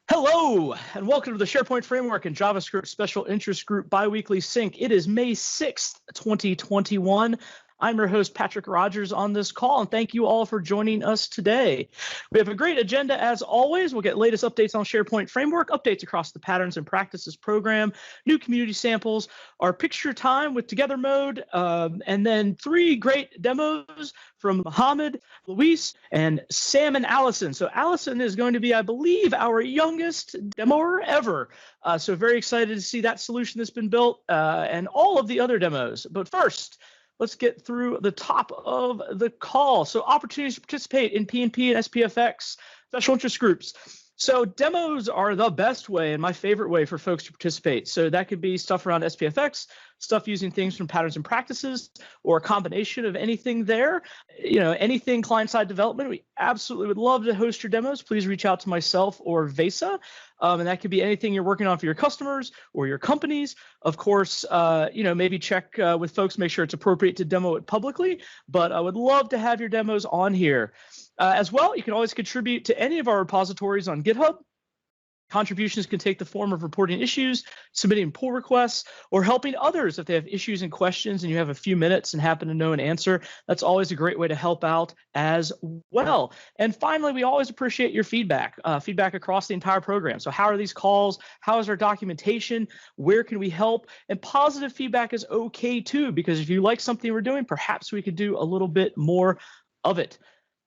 Hello, and welcome to the SharePoint Framework and JavaScript Special Interest Group Biweekly Sync. It is May 6th, 2021. I'm your host, Patrick Rodgers, on this call, and thank you all for joining us today. We have a great agenda as always. We'll get latest updates on SharePoint Framework, updates across the Patterns and Practices program, new community samples, our picture time with Together Mode, and then 3 great demos from Mohammed, Luis, and Sam and Allison. So Allison is going to be, I believe, our youngest demoer ever. So very excited to see that solution that's been built and all of the other demos. But first, let's get through the top of the call. So opportunities to participate in PnP and SPFx special interest groups. So demos are the best way and my favorite way for folks to participate. So that could be stuff around SPFx, stuff using things from Patterns and Practices, or a combination of anything there. You know, anything client-side development. We absolutely would love to host your demos. Please reach out to myself or Vesa. And that could be anything you're working on for your customers or your companies. Of course, maybe check with folks, make sure it's appropriate to demo it publicly. But I would love to have your demos on here. As well, you can always contribute to any of our repositories on GitHub. Contributions can take the form of reporting issues, submitting pull requests, or helping others if they have issues and questions and you have a few minutes and happen to know an answer. That's always a great way to help out as well. And finally, we always appreciate your feedback, feedback across the entire program. So how are these calls? How is our documentation? Where can we help? And positive feedback is okay too, because if you like something we're doing, perhaps we could do a little bit more of it.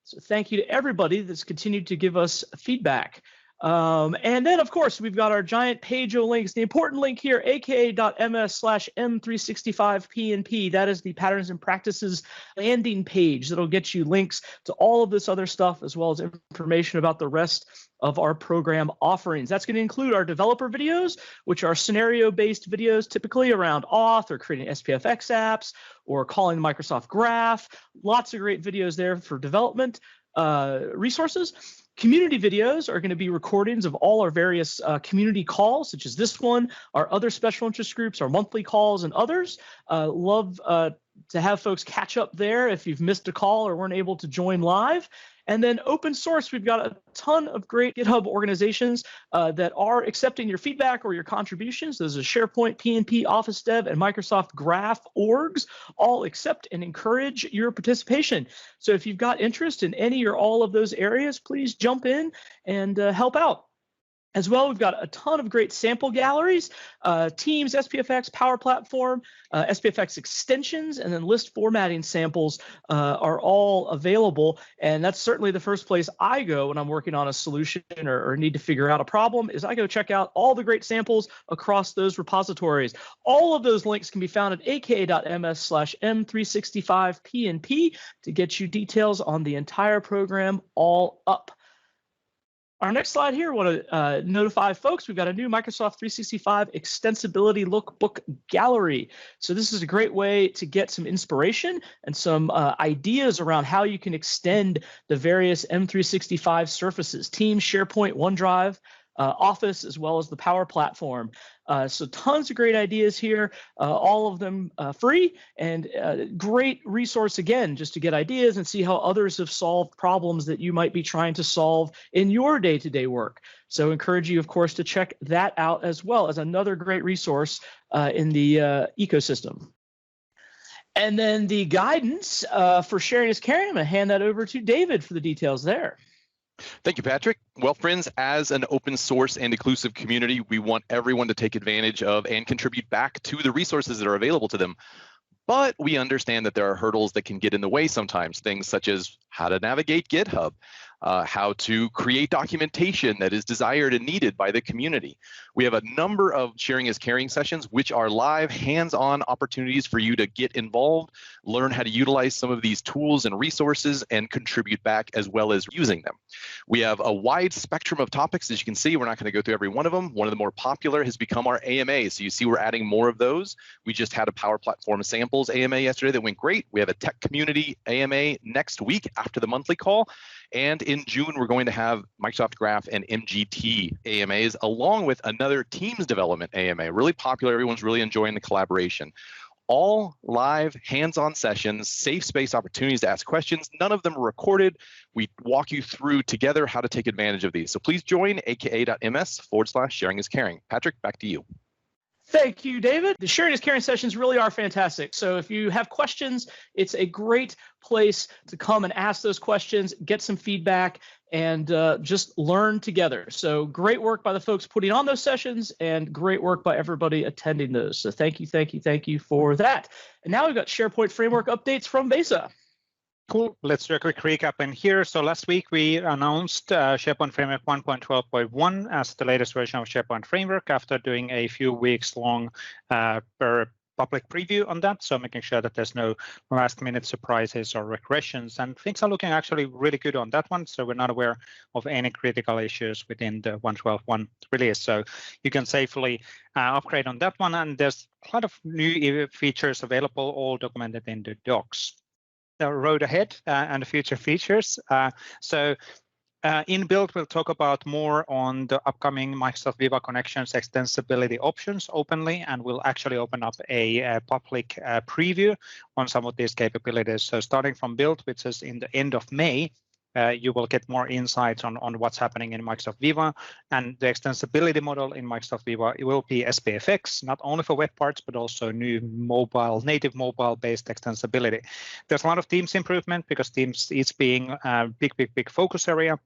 So thank you to everybody that's continued to give us feedback. And then, of course, we've got our giant page-o links. The important link here, aka.ms/m365pnp. That is the Patterns and Practices landing page that'll get you links to all of this other stuff, as well as information about the rest of our program offerings. That's going to include our developer videos, which are scenario-based videos, typically around auth or creating SPFx apps or calling the Microsoft Graph. Lots of great videos there for development resources. Community videos are going to be recordings of all our various community calls, such as this one, our other special interest groups, our monthly calls, and others. Love to have folks catch up there if you've missed a call or weren't able to join live. And then open source, we've got a ton of great GitHub organizations that are accepting your feedback or your contributions. Those are SharePoint, PnP, Office Dev, and Microsoft Graph orgs. All accept and encourage your participation. So if you've got interest in any or all of those areas, please jump in and help out. As well, we've got a ton of great sample galleries, Teams, SPFx, Power Platform, SPFx extensions, and then list formatting samples are all available. And that's certainly the first place I go when I'm working on a solution or need to figure out a problem, is I go check out all the great samples across those repositories. All of those links can be found at aka.ms/m365pnp to get you details on the entire program all up. Our next slide here, I want to notify folks, we've got a new Microsoft 365 Extensibility Lookbook Gallery. So this is a great way to get some inspiration and some ideas around how you can extend the various M365 surfaces, Teams, SharePoint, OneDrive, Office, as well as the Power Platform. So tons of great ideas here, all of them free, and great resource, again, just to get ideas and see how others have solved problems that you might be trying to solve in your day-to-day work. So encourage you, of course, to check that out as well as another great resource in the ecosystem. And then the guidance for sharing is caring. I'm going to hand that over to David for the details there. Thank you, Patrick. Well, friends, as an open source and inclusive community, we want everyone to take advantage of and contribute back to the resources that are available to them. But we understand that there are hurdles that can get in the way sometimes, things such as how to navigate GitHub, how to create documentation that is desired and needed by the community. We have a number of Sharing is Caring sessions, which are live, hands-on opportunities for you to get involved, learn how to utilize some of these tools and resources, and contribute back as well as using them. We have a wide spectrum of topics. As you can see, we're not going to go through every one of them. One of the more popular has become our AMA. So you see we're adding more of those. We just had a Power Platform Samples AMA yesterday that went great. We have a Tech Community AMA next week after the monthly call. And in June, we're going to have Microsoft Graph and MGT AMAs, along with another Teams development AMA. Really popular. Everyone's really enjoying the collaboration. all live, hands-on sessions, safe space opportunities to ask questions. None of them are recorded. We walk you through together how to take advantage of these. So please join aka.ms/sharing is caring. Patrick, back to you. Thank you, David. The Sharing is Caring sessions really are fantastic. So if you have questions, it's a great place to come and ask those questions, get some feedback, and just learn together. So great work by the folks putting on those sessions and great work by everybody attending those. So thank you for that. And now we've got SharePoint Framework updates from Vesa. Cool. Let's do a quick recap in here. So last week we announced SharePoint Framework 1.12.1 as the latest version of SharePoint Framework after doing a few weeks long public preview on that. So making sure that there's no last minute surprises or regressions, and things are looking actually really good on that one. So we're not aware of any critical issues within the 1.12.1 release. So you can safely upgrade on that one. And there's a lot of new features available, all documented in the docs. The road ahead and the future features. In build, we'll talk about more on the upcoming Microsoft Viva Connections extensibility options openly, and we'll actually open up a public preview on some of these capabilities. So starting from build, which is in the end of May, you will get more insights on what's happening in Microsoft Viva, and the extensibility model in Microsoft Viva. It will be SPFx, not only for web parts, but also new native mobile-based extensibility. There's a lot of Teams improvement because Teams is being a big focus area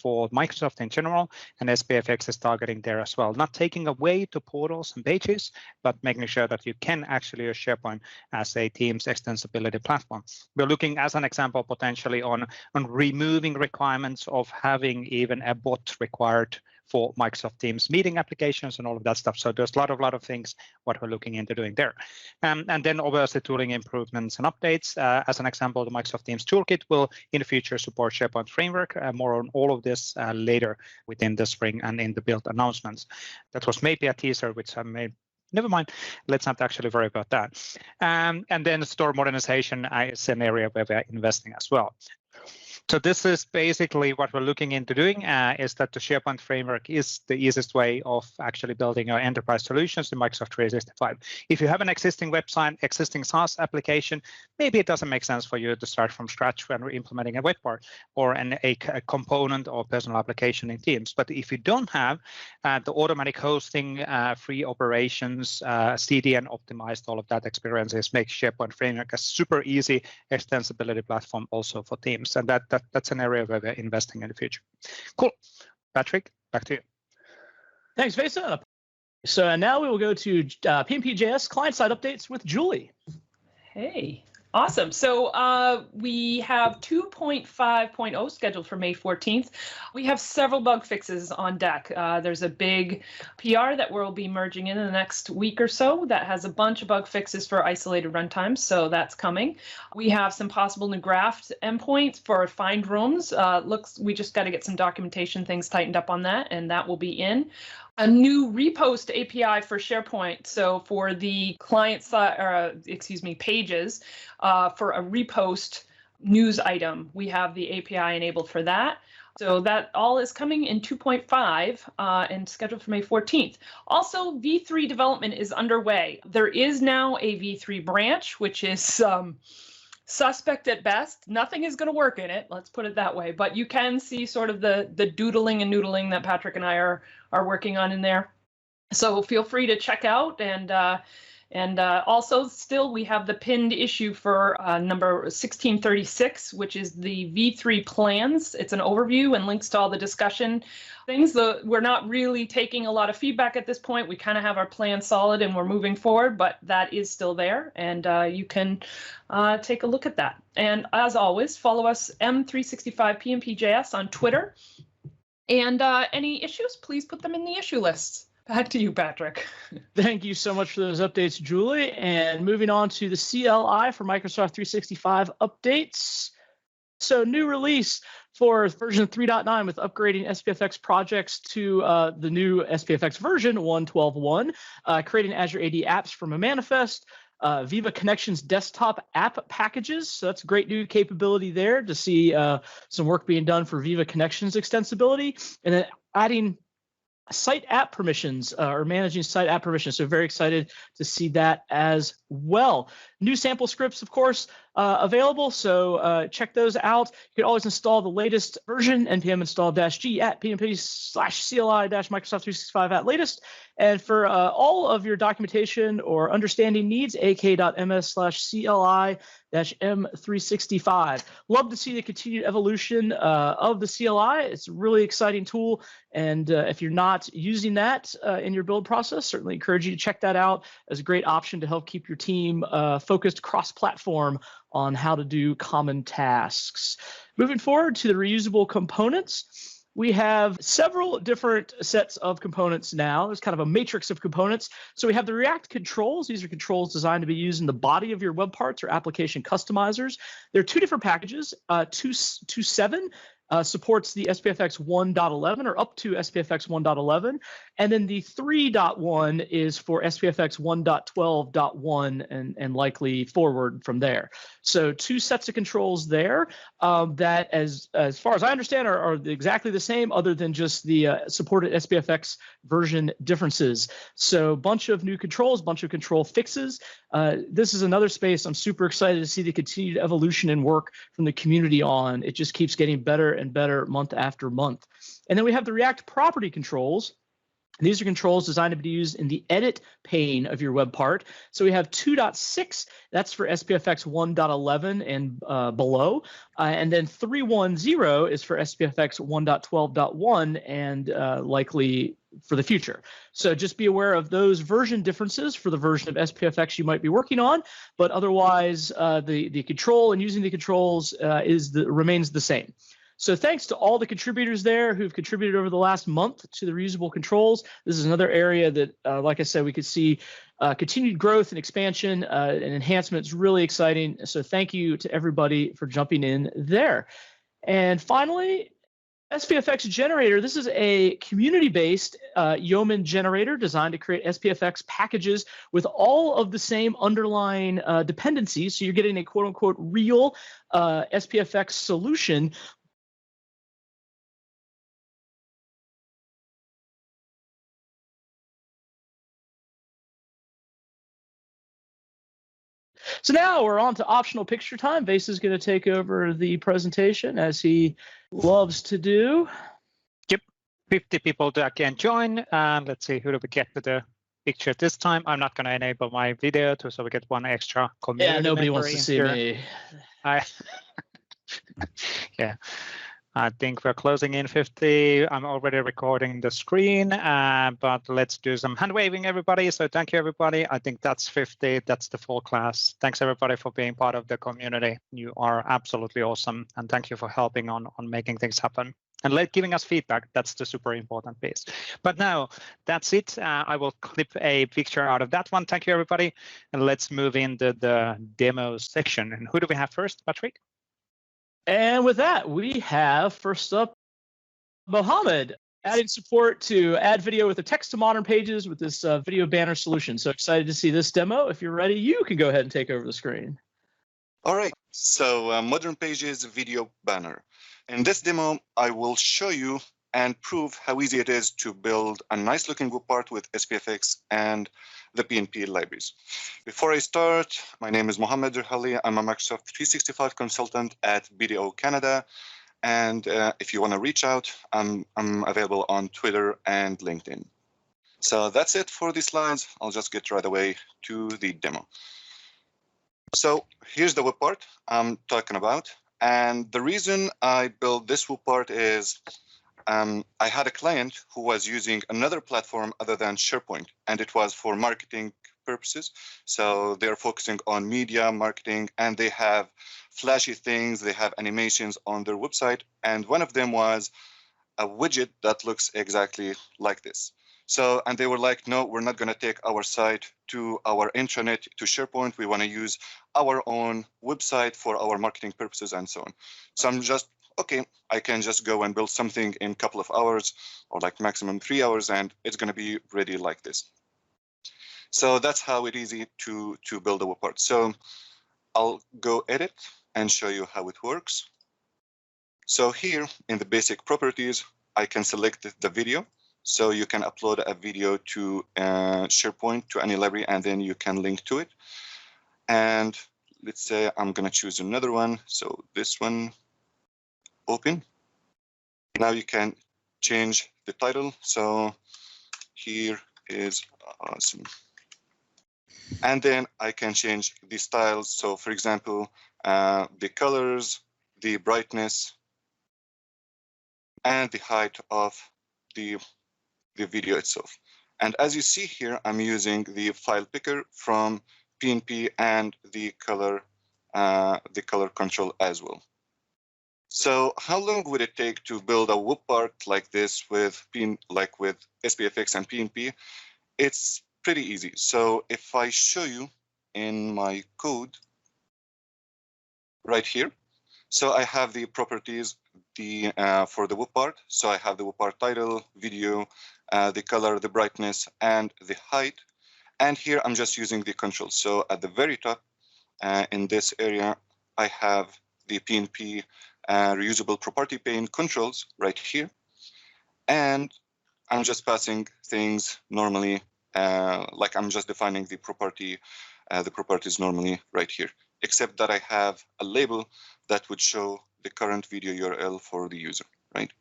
for Microsoft in general, and SPFx is targeting there as well. Not taking away to portals and pages, but making sure that you can actually use SharePoint as a Teams extensibility platform. We're looking, as an example, potentially on removing requirements of having even a bot required for Microsoft Teams meeting applications and all of that stuff. So there's a lot of things what we're looking into doing there. And then obviously tooling improvements and updates. As an example, the Microsoft Teams Toolkit will in the future support SharePoint Framework. More on all of this later within the spring and in the build announcements. That was maybe a teaser, which I made. Never mind, let's not actually worry about that. And then store modernization is an area where we're investing as well. So this is basically what we're looking into doing, is that the SharePoint Framework is the easiest way of actually building our enterprise solutions in Microsoft 365. If you have an existing website, existing SaaS application, maybe it doesn't make sense for you to start from scratch when we're implementing a web part or a component or personal application in Teams. But if you don't have the automatic hosting, free operations, CDN optimized, all of that experiences make SharePoint Framework a super easy extensibility platform also for Teams. And that's an area where we're investing in the future. Cool. Patrick, back to you. Thanks, Vesa. So now we will go to PnPJS client-side updates with Julie. Hey, awesome. So we have 2.5.0 scheduled for May 14th. We have several bug fixes on deck. There's a big PR that we'll be merging in the next week or so that has a bunch of bug fixes for isolated runtimes, so that's coming. We have some possible new graph endpoints for find rooms. We just got to get some documentation things tightened up on that, and that will be in. A new repost API for SharePoint. So for the client side, pages, for a repost news item, we have the API enabled for that. So that all is coming in 2.5 and scheduled for May 14th. Also, V3 development is underway. There is now a V3 branch, which is suspect at best. Nothing is going to work in it, let's put it that way. But you can see sort of the doodling and noodling that Patrick and I are working on in there. So feel free to check out. And also still we have the pinned issue for number 1636, which is the V3 plans. It's an overview and links to all the discussion things. We're not really taking a lot of feedback at this point. We kind of have our plan solid and we're moving forward, but that is still there. And you can take a look at that. And as always, follow us M365 PnPJS on Twitter. And any issues, please put them in the issue lists. Back to you, Patrick. Thank you so much for those updates, Julie. And moving on to the CLI for Microsoft 365 updates. So new release for version 3.9 with upgrading SPFx projects to the new SPFx version 1.12.1, creating Azure AD apps from a manifest, Viva Connections desktop app packages. So that's a great new capability there to see some work being done for Viva Connections extensibility, and then adding site app permissions or managing site app permissions. So very excited to see that as well. New sample scripts, of course, available, so check those out. You can always install the latest version, npm install-g at pnp/cli-microsoft 365 at latest. And for all of your documentation or understanding needs, ak.ms/cli-m365. Love to see the continued evolution of the CLI. It's a really exciting tool. And if you're not using that in your build process, certainly encourage you to check that out as a great option to help keep your team focused cross-platform on how to do common tasks. Moving forward to the reusable components, we have several different sets of components now. There's kind of a matrix of components. So we have the React controls. These are controls designed to be used in the body of your web parts or application customizers. There are two different packages. 2.7 supports the SPFx 1.11 or up to SPFx 1.11. And then the 3.1 is for SPFx 1.12.1 and likely forward from there. So two sets of controls there that, as far as I understand, are exactly the same, other than just the supported SPFx version differences. So bunch of new controls, bunch of control fixes. This is another space I'm super excited to see the continued evolution and work from the community on. It just keeps getting better and better month after month. And then we have the React property controls. These are controls designed to be used in the edit pane of your web part. So we have 2.6, that's for SPFX 1.11 and below. And then 3.10 is for SPFX 1.12.1 and likely for the future. So just be aware of those version differences for the version of SPFX you might be working on, but otherwise the control and using the controls remains the same. So thanks to all the contributors there who've contributed over the last month to the reusable controls. This is another area that, like I said, we could see continued growth and expansion and enhancement. It's really exciting. So thank you to everybody for jumping in there. And finally, SPFx generator. This is a community-based Yeoman generator designed to create SPFx packages with all of the same underlying dependencies. So you're getting a quote-unquote real SPFx solution. So now we're on to optional picture time. Vase is going to take over the presentation as he loves to do. Yep, 50 people that can join. And let's see, who do we get to the picture this time? I'm not going to enable my video so we get one extra community. Yeah, nobody wants to see here. me. Yeah. I think we're closing in 50. I'm already recording the screen, but let's do some hand waving, everybody. So thank you, everybody. I think that's 50. That's the full class. Thanks, everybody, for being part of the community. You are absolutely awesome. And thank you for helping on making things happen and giving us feedback. That's the super important piece. But now that's it. I will clip a picture out of that one. Thank you, everybody. And let's move into the demo section. And who do we have first, Patrick? And with that, we have first up Mohammed, adding support to add video with the text to modern pages with this video banner solution. So excited to see this demo. If you're ready, you can go ahead and take over the screen. All right, so modern pages video banner. In this demo, I will show you and prove how easy it is to build a nice looking web part with SPFx and the PnP libraries. Before I start, my name is Mohammed Durhali. I'm a Microsoft 365 consultant at BDO Canada. And if you want to reach out, I'm available on Twitter and LinkedIn. So that's it for the slides. I'll just get right away to the demo. So here's the web part I'm talking about. And the reason I built this web part is I had a client who was using another platform other than SharePoint, and it was for marketing purposes. So they're focusing on media marketing, and they have flashy things. They have animations on their website. And one of them was a widget that looks exactly like this. So, and they were like, no, we're not going to take our site to our intranet to SharePoint. We want to use our own website for our marketing purposes and so on. So I'm just, okay, I can just go and build something in a couple of hours or like maximum 3 hours, and it's going to be ready like this. So that's how it's easy to build a web part. So I'll go edit and show you how it works. So here in the basic properties, I can select the video. So you can upload a video to SharePoint to any library, and then you can link to it. And let's say I'm going to choose another one. So this one, open. Now you can change the title. So here is awesome. And then I can change the styles. So for example, the colors, the brightness, and the height of the video itself. And as you see here, I'm using the file picker from PnP and the color control as well. So how long would it take to build a web part like this with SPFx and PnP? It's pretty easy. So if I show you in my code right here, so I have the properties for the web part. So I have the web part title, video, the color, the brightness, and the height. And here I'm just using the controls. So at the very top in this area, I have the PnP reusable property pane controls right here. And I'm just passing things normally, like I'm just defining the properties normally right here, except that I have a label that would show the current video URL for the user, right?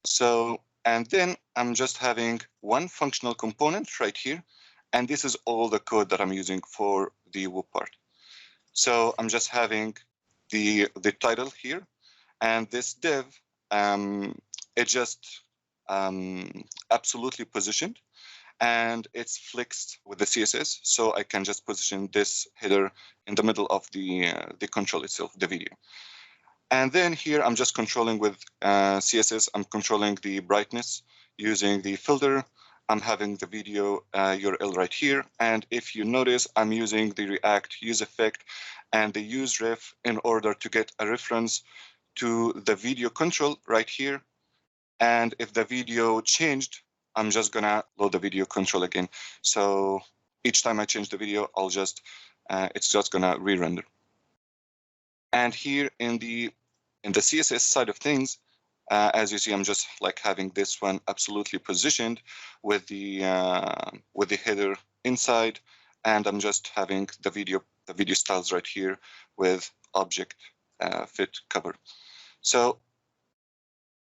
So, and then I'm just having one functional component right here. And this is all the code that I'm using for the web part. So I'm just having the title here, and this div, it just absolutely positioned, and it's flexed with the CSS. So I can just position this header in the middle of the control itself, the video. And then here I'm just controlling with CSS. I'm controlling the brightness using the filter. I'm having the video URL right here. And if you notice, I'm using the React use effect and the use ref in order to get a reference to the video control right here. And if the video changed, I'm just gonna load the video control again. So each time I change the video, it's just gonna re-render. And here in the CSS side of things, as you see, I'm just like having this one absolutely positioned with the header inside, and I'm just having the video styles right here with object fit cover. So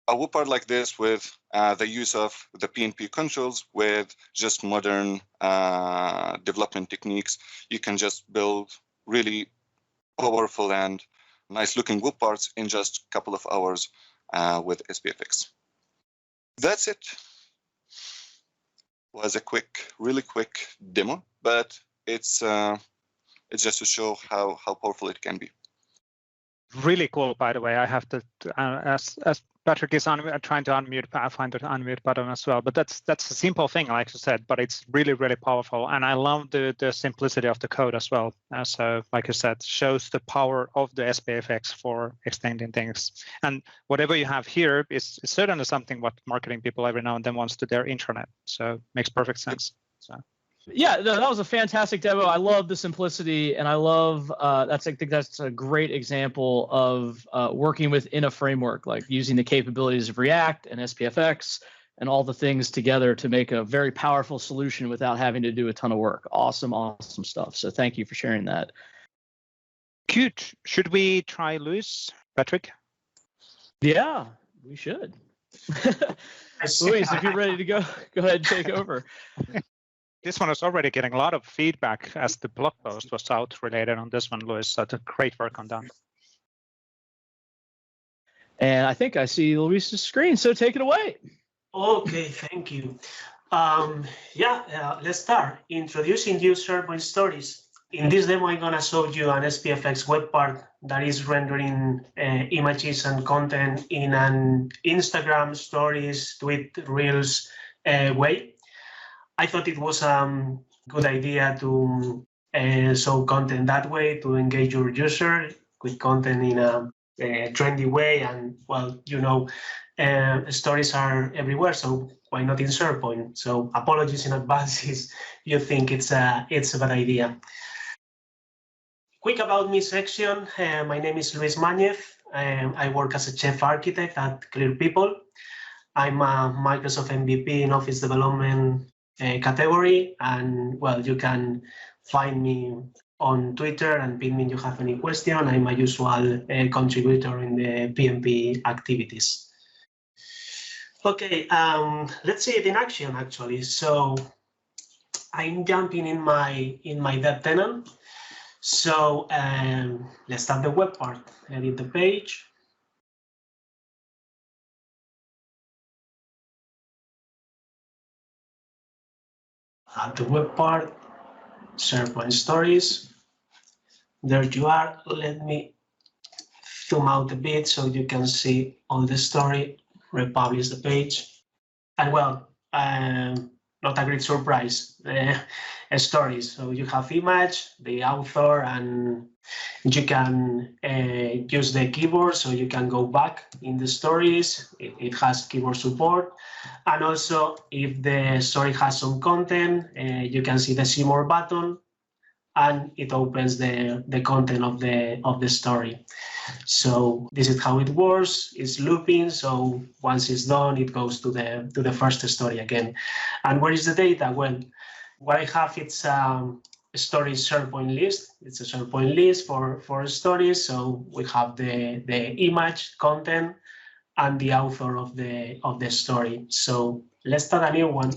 a web part like this with the use of the PnP controls with just modern development techniques, you can just build really powerful and nice looking web parts in just a couple of hours with SPFx. That's it. Was a really quick demo, but it's just to show how powerful it can be. Really cool, by the way. I have to, as Patrick is trying to unmute, I find the unmute button as well. But that's a simple thing, like you said, but it's really, really powerful. And I love the simplicity of the code as well. So, like you said, shows the power of the SPFx for extending things. And whatever you have here is certainly something what marketing people every now and then wants to their intranet. So makes perfect sense. So. Yeah, that was a fantastic demo. I love the simplicity, and I love I think that's a great example of working within a framework, like using the capabilities of React and SPFx and all the things together to make a very powerful solution without having to do a ton of work. Awesome stuff. So thank you for sharing that. Cute. Should we try Luis, Patrick? Yeah, we should. Luis, if you're ready to go ahead and take over. This one is already getting a lot of feedback as the blog post was out related on this one, Luis. So great work on that. And I think I see Luis's screen, so take it away. Okay, thank you. Let's start. Introducing you SharePoint stories. In this demo, I'm gonna show you an SPFx web part that is rendering images and content in an Instagram stories, tweet, reels way. I thought it was a good idea to show content that way, to engage your user with content in a trendy way. And well, you know, stories are everywhere, so why not in SharePoint? So apologies in advance if you think it's a bad idea. Quick about me section. My name is Luis Mañez. I work as a chief architect at Clear People. I'm a Microsoft MVP in Office Development category, and well, you can find me on Twitter, and ping me if you have any question. I'm a usual contributor in the PnP activities. Okay, let's see it in action actually. So I'm jumping in my dev tenant. So let's start the web part. Edit the page. Add the web part. SharePoint stories. There you are. Let me zoom out a bit so you can see all the story. Republish the page. And well, not a great surprise. Stories. So you have image, the author, and you can use the keyboard, so you can go back in the stories. It has keyboard support. And also, if the story has some content, you can see the see more button, and it opens the content of the story. So this is how it works. It's looping. So once it's done, it goes to the first story again. And where is the data? Well, what I have, it's a story SharePoint list. It's a SharePoint list for stories. So we have the image, content, and the author of the story. So let's start a new one.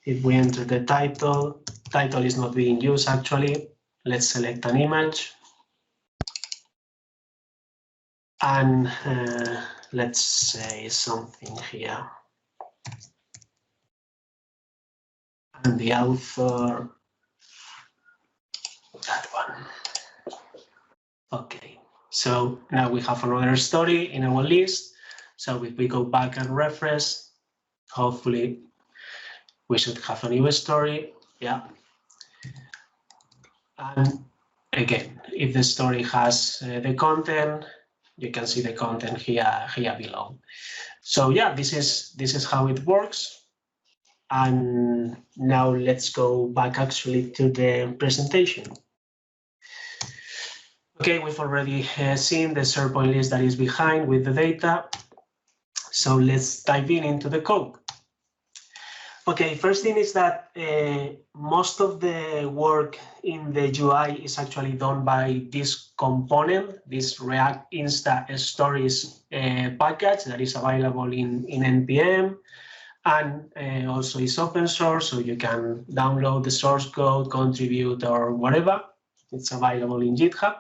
If we enter the title is not being used actually. Let's select an image. And let's say something here. And the author, that one. Okay, so now we have another story in our list. So if we go back and refresh, hopefully we should have a new story. Yeah. And again, if the story has the content, you can see the content here below. So yeah, this is how it works. And now let's go back actually to the presentation. Okay, we've already seen the SharePoint list that is behind with the data. So let's dive into the code. Okay, first thing is that most of the work in the UI is actually done by this component, this React Insta Stories package that is available in NPM. And also it's open source, so you can download the source code, contribute, or whatever. It's available in GitHub.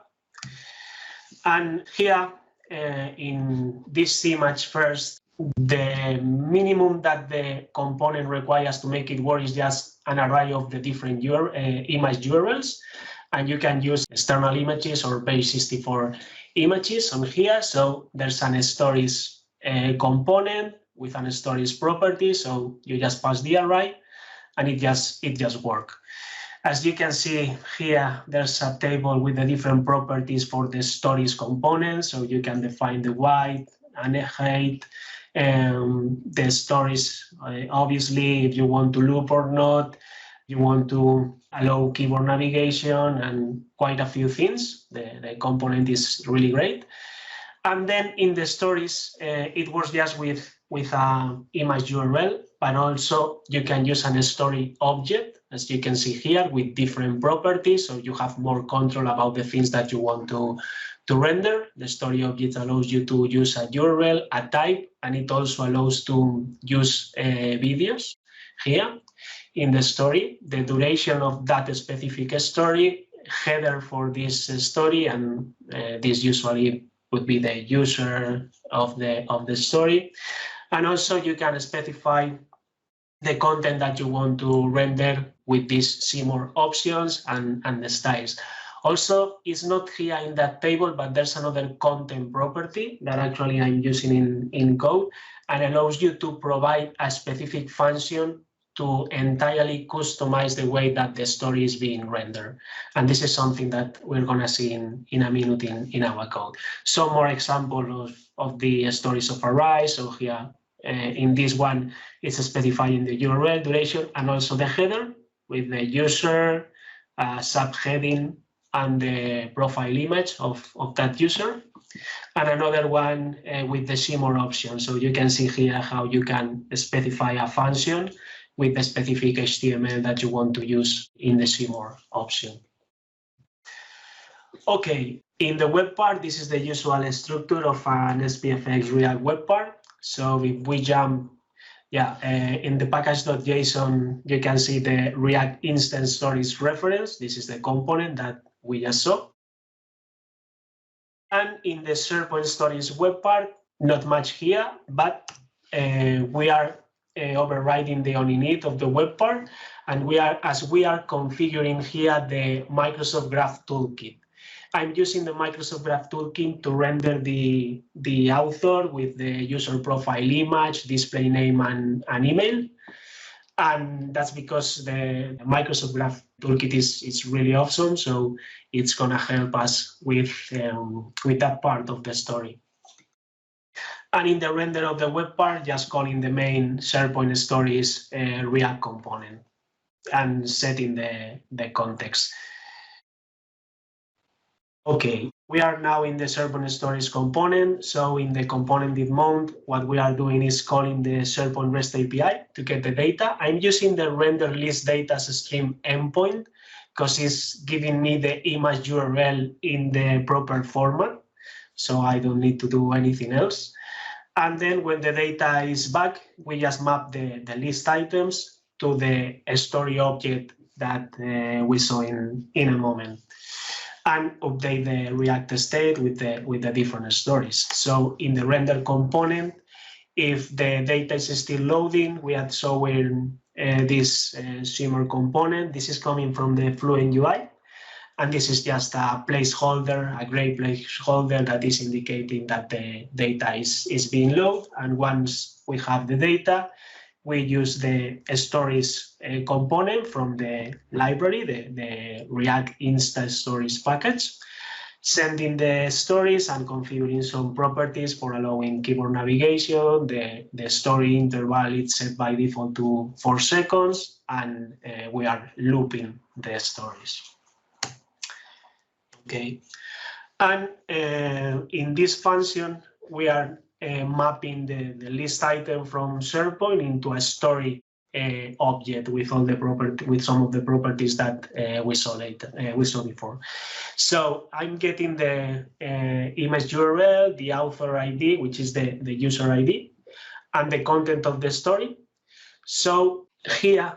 And here in this image first, the minimum that the component requires to make it work is just an array of the different image URLs. And you can use external images or base 64 images on here. So there's an stories component with an stories property, so you just pass the array, and it just works. As you can see here, there's a table with the different properties for the stories component, so you can define the width and the height, the stories. Obviously, if you want to loop or not, you want to allow keyboard navigation, and quite a few things. The component is really great. And then in the stories, it works just with an image URL, but also you can use a story object, as you can see here, with different properties, so you have more control about the things that you want to render. The story object allows you to use a URL, a type, and it also allows to use videos here in the story, the duration of that specific story, header for this story, and this usually would be the user of the story. And also you can specify the content that you want to render with these see more options and the styles. Also, it's not here in that table, but there's another content property that actually I'm using in code, and allows you to provide a specific function to entirely customize the way that the story is being rendered. And this is something that we're going to see in a minute in our code. Some more examples of the stories of array. So here in this one, it's specifying the URL duration and also the header with the user, subheading, and the profile image of that user. And another one with the see more option. So you can see here how you can specify a function with the specific HTML that you want to use in the see more option. Okay, in the web part, this is the usual structure of an SPFx React web part. So if we jump, in the package.json, you can see the React instance stories reference. This is the component that we just saw. And in the SharePoint stories web part, not much here, but we are overriding the only need of the web part, and we are configuring here the Microsoft Graph Toolkit. I'm using the Microsoft Graph Toolkit to render the author with the user profile image, display name, and email. And that's because the Microsoft Graph Toolkit is really awesome, so it's gonna help us with that part of the story. And in the render of the web part, just calling the main SharePoint stories React component and setting the context. Okay, we are now in the SharePoint stories component. So in the component mount, what we are doing is calling the SharePoint REST API to get the data. I'm using the render list data stream endpoint because it's giving me the image URL in the proper format. So I don't need to do anything else. And then when the data is back, we just map the list items to the story object that we saw in a moment, and update the React state with the different stories. So in the render component, if the data is still loading, we are showing this shimmer component. This is coming from the Fluent UI. And this is just a placeholder, a gray placeholder that is indicating that the data is being loaded. And once we have the data, we use the stories component from the library, the React Insta Stories package, sending the stories and configuring some properties for allowing keyboard navigation. The story interval is set by default to 4 seconds, and we are looping the stories. Okay, and in this function, we are mapping the list item from SharePoint into a story object with all the with some of the properties that we saw before. So I'm getting the image URL, the author ID, which is the user ID, and the content of the story. So here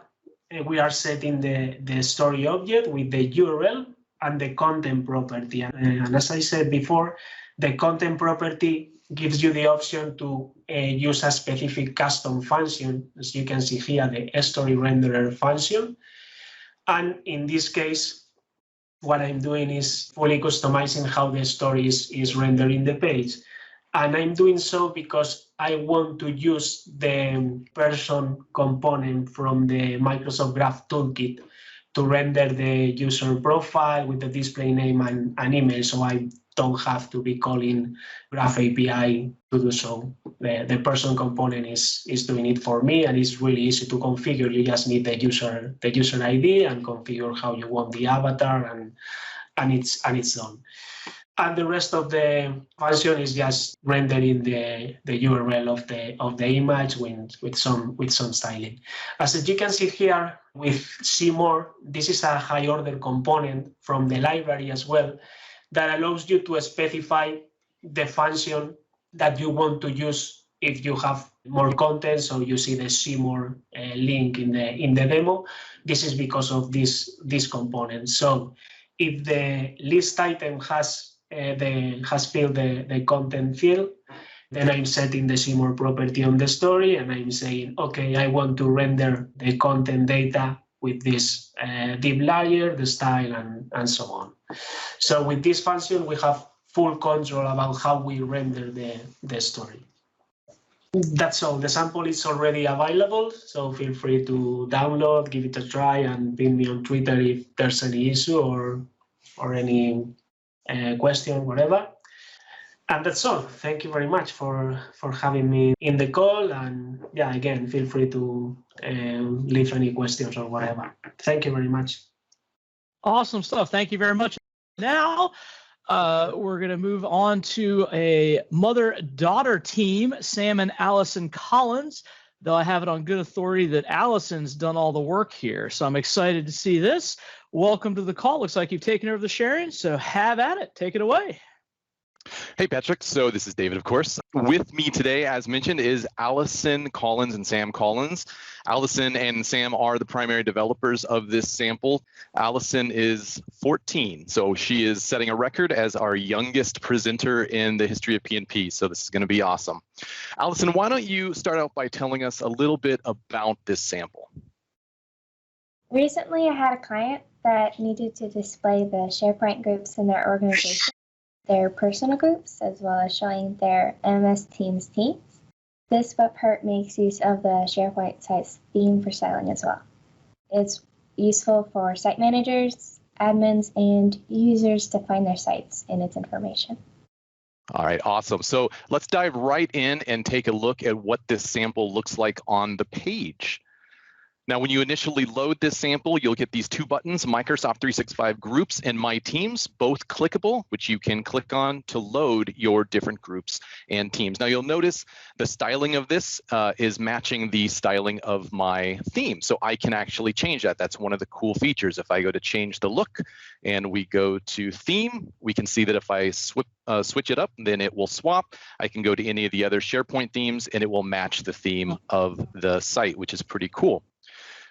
we are setting the story object with the URL and the content property. And as I said before, the content property gives you the option to use a specific custom function, as you can see here, the story renderer function. And in this case, what I'm doing is fully customizing how the story is rendering the page. And I'm doing so because I want to use the person component from the Microsoft Graph Toolkit to render the user profile with the display name and email, so I don't have to be calling Graph API to do so. The person component is doing it for me, and it's really easy to configure. You just need the user ID and configure how you want the avatar, and it's done. And the rest of the function is just rendering the URL of the image with some styling. As you can see here with See More, this is a high order component from the library as well that allows you to specify the function that you want to use if you have more content. So you see the See More link in the demo. This is because of this component. So if the list item has filled the content field, then I'm setting the See More property on the story, and I'm saying, okay, I want to render the content data with this div layer, the style, and so on. So with this function, we have full control about how we render the story. That's all. The sample is already available, so feel free to download, give it a try, and ping me on Twitter if there's any issue or any question, whatever. And that's all. Thank you very much for having me in the call. And yeah, again, feel free to leave any questions or whatever. Thank you very much. Awesome stuff. Thank you very much. Now, we're going to move on to a mother-daughter team, Sam and Allison Collins. though I have it on good authority that Allison's done all the work here. So I'm excited to see this. Welcome to the call. Looks like you've taken over the sharing, so have at it. Take it away. Hey, Patrick. So this is David, of course. With me today, as mentioned, is Allison Collins and Sam Collins. Allison and Sam are the primary developers of this sample. Allison is 14, so she is setting a record as our youngest presenter in the history of PnP, so this is going to be awesome. Allison, why don't you start out by telling us a little bit about this sample? Recently, I had a client that needed to display the SharePoint groups in their organization, their personal groups, as well as showing their MS Teams teams. This web part makes use of the SharePoint site's theme for styling as well. It's useful for site managers, admins, and users to find their sites in its information. All right, awesome. So let's dive right in and take a look at what this sample looks like on the page. Now, when you initially load this sample, you'll get these two buttons, Microsoft 365 Groups and My Teams, both clickable, which you can click on to load your different groups and teams. Now, you'll notice the styling of this is matching the styling of my theme. So I can actually change that. That's one of the cool features. If I go to change the look and we go to theme, we can see that if I switch it up, then it will swap. I can go to any of the other SharePoint themes and it will match the theme of the site, which is pretty cool.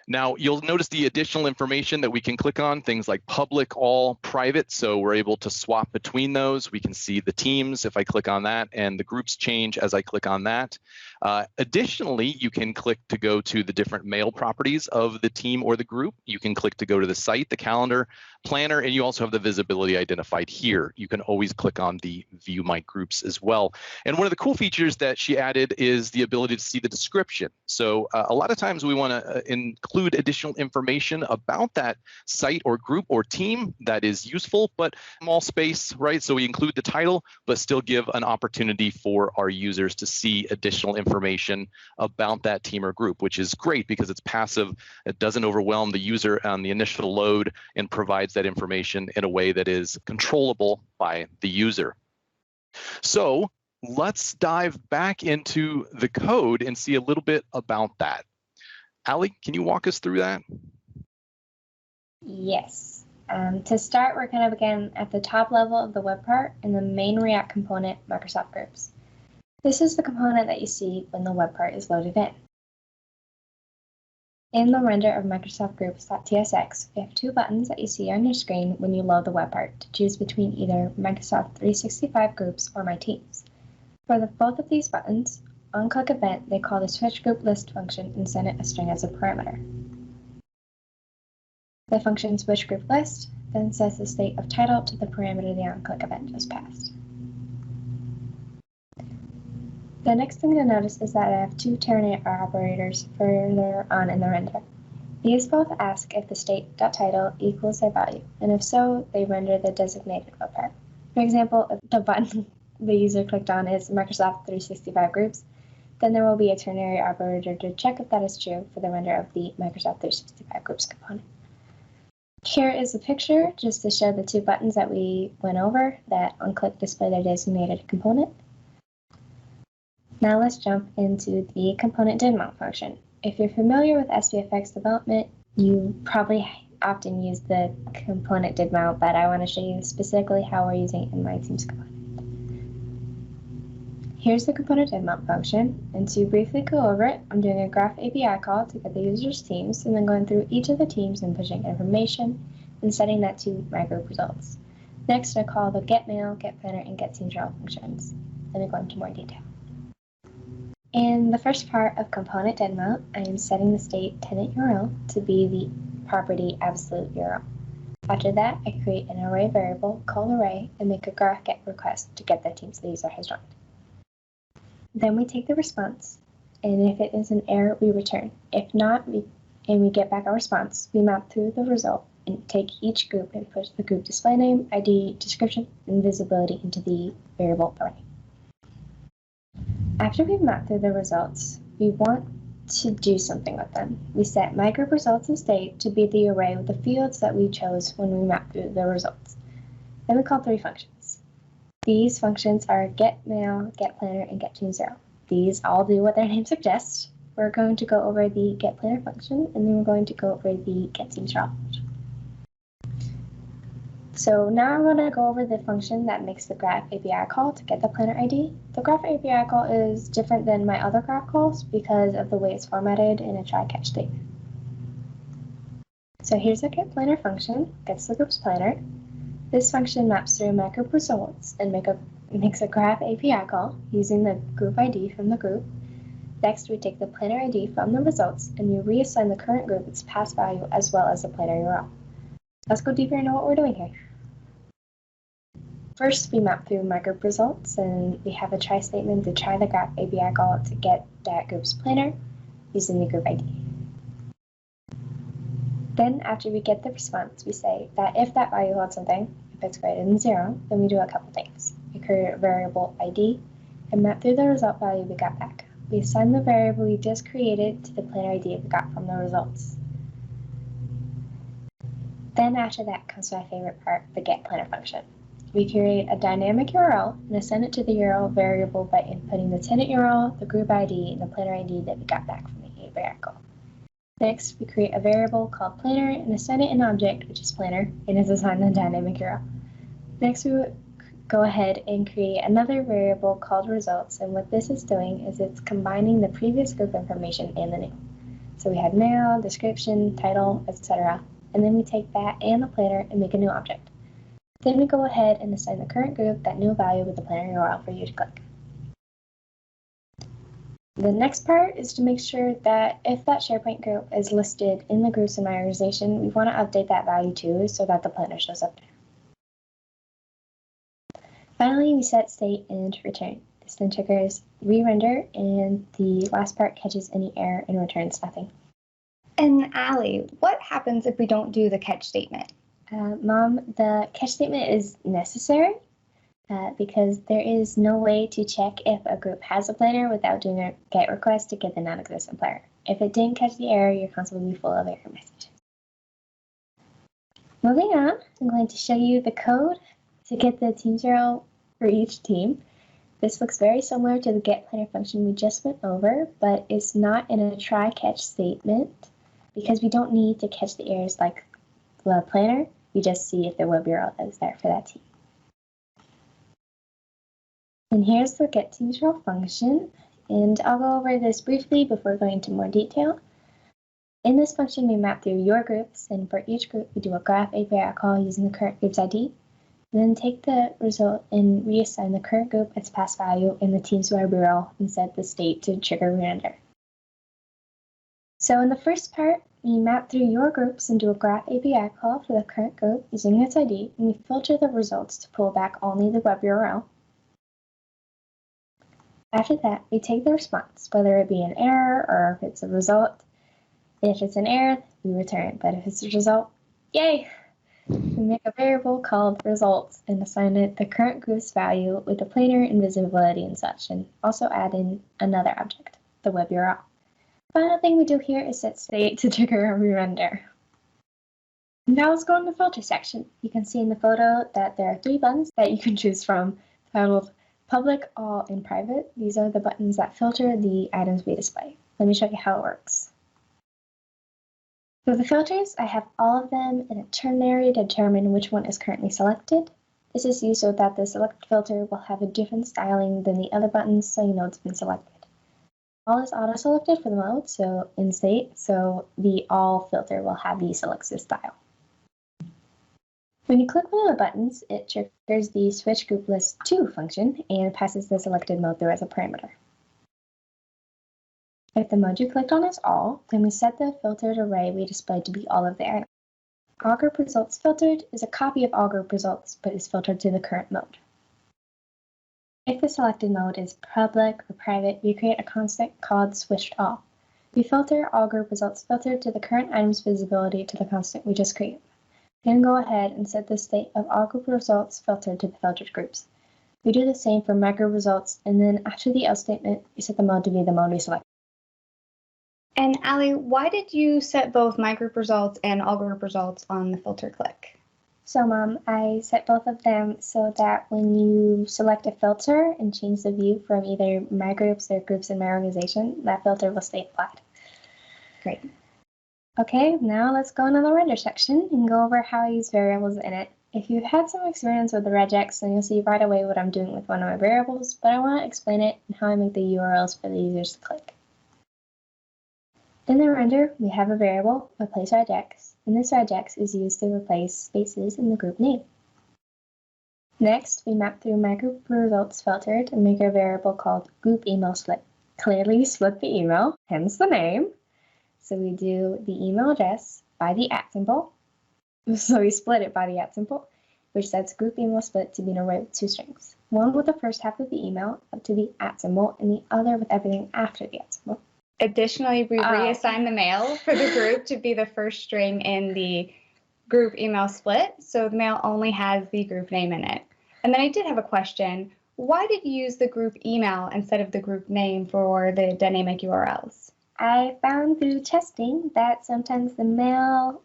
Now, you'll notice the additional information that we can click on, things like public, all, private. So we're able to swap between those. We can see the teams if I click on that, and the groups change as I click on that. Additionally, you can click to go to the different mail properties of the team or the group. You can click to go to the site, the calendar, planner, and you also have the visibility identified here. You can always click on the View My Groups as well. And one of the cool features that she added is the ability to see the description. So a lot of times we want to include additional information about that site or group or team that is useful, but small space, right? So we include the title, but still give an opportunity for our users to see additional information about that team or group, which is great because it's passive. It doesn't overwhelm the user on the initial load and provides that information in a way that is controllable by the user. So let's dive back into the code and see a little bit about that. Allie, can you walk us through that? Yes. To start, we're going to begin at the top level of the web part in the main React component, Microsoft Groups. This is the component that you see when the web part is loaded in. In the render of Microsoft Groups.tsx, we have two buttons that you see on your screen when you load the web part to choose between either Microsoft 365 Groups or My Teams. For both of these buttons, on click event, they call the switch group list function and send it a string as a parameter. The function switch group list then sets the state of title to the parameter the on click event just passed. The next thing to notice is that I have two terminator operators further on in the render. These both ask if the state.title equals their value, and if so, they render the designated web part. For example, if the button the user clicked on is Microsoft 365 Groups, then there will be a ternary operator to check if that is true for the render of the Microsoft 365 Groups component. Here is a picture just to show the two buttons that we went over that on click display their designated component. Now let's jump into the component did mount function. If you're familiar with SPFx development, you probably often use the component did mount, but I want to show you specifically how we're using it in My Teams component. Here's the component did mount function, and to briefly go over it, I'm doing a graph API call to get the user's teams, and then going through each of the teams and pushing information, and setting that to my group results. Next, I call the getMail, getPlanner, and getTeamsRel functions. Let me go into more detail. In the first part of component did mount, I am setting the state tenant URL to be the property absolute URL. After that, I create an array variable called array and make a graph get request to get the teams the user has joined. Then we take the response, and if it is an error, we return. If not, and we get back a response, we map through the result and take each group and push the group display name, ID, description, and visibility into the variable array. After we've mapped through the results, we want to do something with them. We set my group results and state to be the array with the fields that we chose when we mapped through the results. Then we call three functions. These functions are getMail, getPlanner, and getTeamsRel. These all do what their name suggests. we're going to go over the getPlanner function, and then we're going to go over the getTeamsRaw. So now I'm going to go over the function that makes the Graph API call to get the planner ID. The Graph API call is different than my other graph calls because of the way it's formatted in a try-catch statement. So here's the getPlanner function, gets the group's planner. This function maps through my group results and makes a Graph API call using the group ID from the group. Next, we take the planner ID from the results and we reassign the current group its pass value as well as the planner URL. Let's go deeper into what we're doing here. First, we map through my group results, and we have a try statement to try the Graph API call to get that group's planner using the group ID. Then, after we get the response, we say that if that value holds something, if it's greater than 0, then we do a couple things. We create a variable ID and map through the result value we got back. We assign the variable we just created to the planner ID we got from the results. Then after that comes my favorite part, the getPlanner function. We create a dynamic URL and assign it to the URL variable by inputting the tenant URL, the group ID, and the planner ID that we got back from the API call. Next, we create a variable called planner and assign it an object, which is planner, and is assigned the dynamic URL. Next, we would go ahead and create another variable called results, and what this is doing is it's combining the previous group information and the new. So we had mail, description, title, etc. And then we take that and the planner and make a new object. Then we go ahead and assign the current group that new value with the planner URL for you to click. The next part is to make sure that if that SharePoint group is listed in the groups in my organization, we want to update that value too so that the planner shows up there. Finally, we set state and return. This then triggers re-render, and the last part catches any error and returns nothing. And Allie, what happens if we don't do the catch statement? Mom, the catch statement is necessary because there is no way to check if a group has a planner without doing a GET request to get the non-existent planner. If it didn't catch the error, your console will be full of error messages. Moving on, I'm going to show you the code to get the teams URL for each team. This looks very similar to the getPlanner function we just went over, but it's not in a try-catch statement because we don't need to catch the errors like the planner. We just see if the web URL is there for that team. And here's the getTeamsRaw function, and I'll go over this briefly before going into more detail. In this function, we map through your groups, and for each group, we do a Graph API call using the current group's ID, and then take the result and reassign the current group its pass value in the team's web URL and set the state to trigger re-render. So in the first part, we map through your groups and do a Graph API call for the current group using its ID, and we filter the results to pull back only the web URL. After that, we take the response, whether it be an error or if it's a result. If it's an error, we return, but if it's a result, yay! We make a variable called results and assign it the current group's value with the planner and visibility and such, and also add in another object, the web URL. Final thing we do here is set state to trigger a re-render. Now let's go in the filter section. You can see in the photo that there are 3 buttons that you can choose from titled Public, All, and Private. These are the buttons that filter the items we display. Let me show you how it works. For the filters, I have all of them in a ternary to determine which one is currently selected. This is used so that the selected filter will have a different styling than the other buttons so you know it's been selected. All is auto-selected for the mode, so in state, so the all filter will have the selected style. When you click one of the buttons, it triggers the switch group list to function and passes the selected mode through as a parameter. If the mode you clicked on is all, then we set the filtered array we displayed to be all of the items. All group results filtered is a copy of all group results, but is filtered to the current mode. If the selected mode is public or private, we create a constant called switched all. We filter all group results filtered to the current item's visibility to the constant we just created. Then go ahead and set the state of all group results filtered to the filtered groups. We do the same for my group results, and then after the else statement, we set the mode to be the mode we select. And Allie, why did you set both my group results and all group results on the filter click? So, Mom, I set both of them so that when you select a filter and change the view from either my groups or groups in my organization, that filter will stay applied. Great. Okay, now let's go into the render section and go over how I use variables in it. If you've had some experience with the regex, then you'll see right away what I'm doing with one of my variables, but I want to explain it and how I make the URLs for the users to click. In the render, we have a variable, replace regex, and this regex is used to replace spaces in the group name. Next, we map through my group results filter to make a variable called group email split. Clearly split the email, hence the name. So we do the email address by the @ symbol. So we split it by the @ symbol, which sets group email split to be an array with 2 strings. One with the first half of the email up to the @ symbol, and the other with everything after the @ symbol. Additionally, we reassign the mail for the group to be the first string in the group email split, so the mail only has the group name in it. And then I did have a question. Why did you use the group email instead of the group name for the dynamic URLs? I found through testing that sometimes the mail,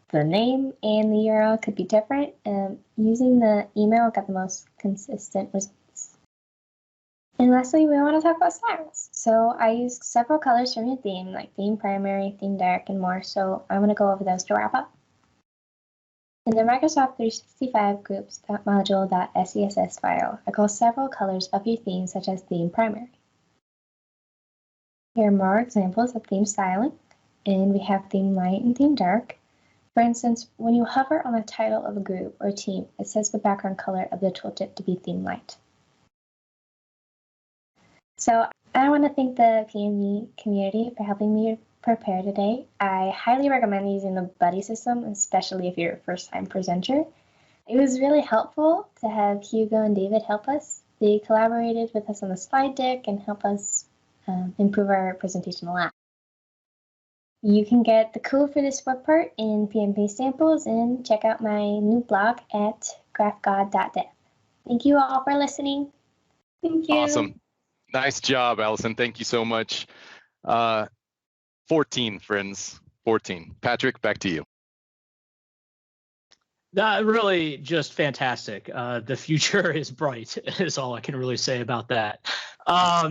the name, and the URL could be different. Using the email got the most consistent results. And lastly, we want to talk about styles. So I used several colors from your theme, like theme primary, theme dark, and more. So I'm going to go over those to wrap up. In the Microsoft 365 groups.module.scss file, I call several colors of your theme, such as theme primary. Here are more examples of theme styling, and we have theme light and theme dark. For instance, when you hover on the title of a group or team, it sets the background color of the tooltip to be theme light. So I want to thank the PnP community for helping me prepare today. I highly recommend using the buddy system, especially if you're a first-time presenter. It was really helpful to have Hugo and David help us. They collaborated with us on the slide deck and help us improve our presentation a lot. You can get the code for this web part in PnP samples and check out my new blog at graphgod.dev. Thank you all for listening. Thank you. Awesome. Nice job, Allison. Thank you so much. 14, friends. 14. Patrick, back to you. Really just fantastic. The future is bright, is all I can really say about that.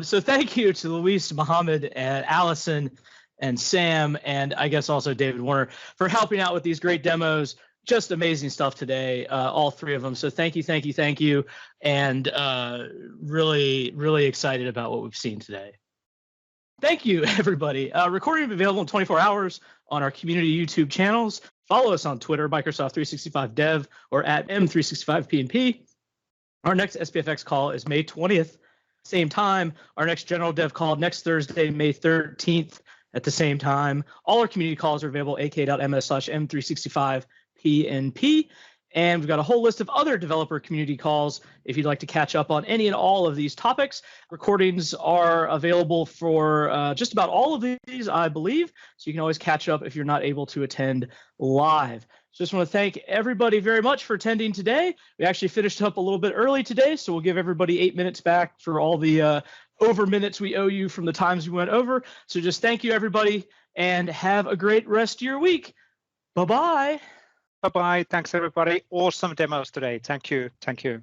So thank you to Luis, Mohammed, and Allison, and Sam, and I guess also David Warner for helping out with these great demos. Just amazing stuff today, all 3 of them. So thank you, and really, really excited about what we've seen today. Thank you, everybody. Recording available in 24 hours on our community YouTube channels. Follow us on Twitter, Microsoft 365 Dev, or at M365PnP. Our next SPFx call is May 20th, same time. Our next general dev call next Thursday, May 13th, at the same time. All our community calls are available at ak.ms/M365PnP. And we've got a whole list of other developer community calls if you'd like to catch up on any and all of these topics. Recordings are available for just about all of these, I believe. So you can always catch up if you're not able to attend live. Just want to thank everybody very much for attending today. We actually finished up a little bit early today, so we'll give everybody 8 minutes back for all the over minutes we owe you from the times we went over. So just thank you, everybody, and have a great rest of your week. Bye-bye. Bye-bye. Thanks, everybody. Awesome demos today. Thank you. Thank you.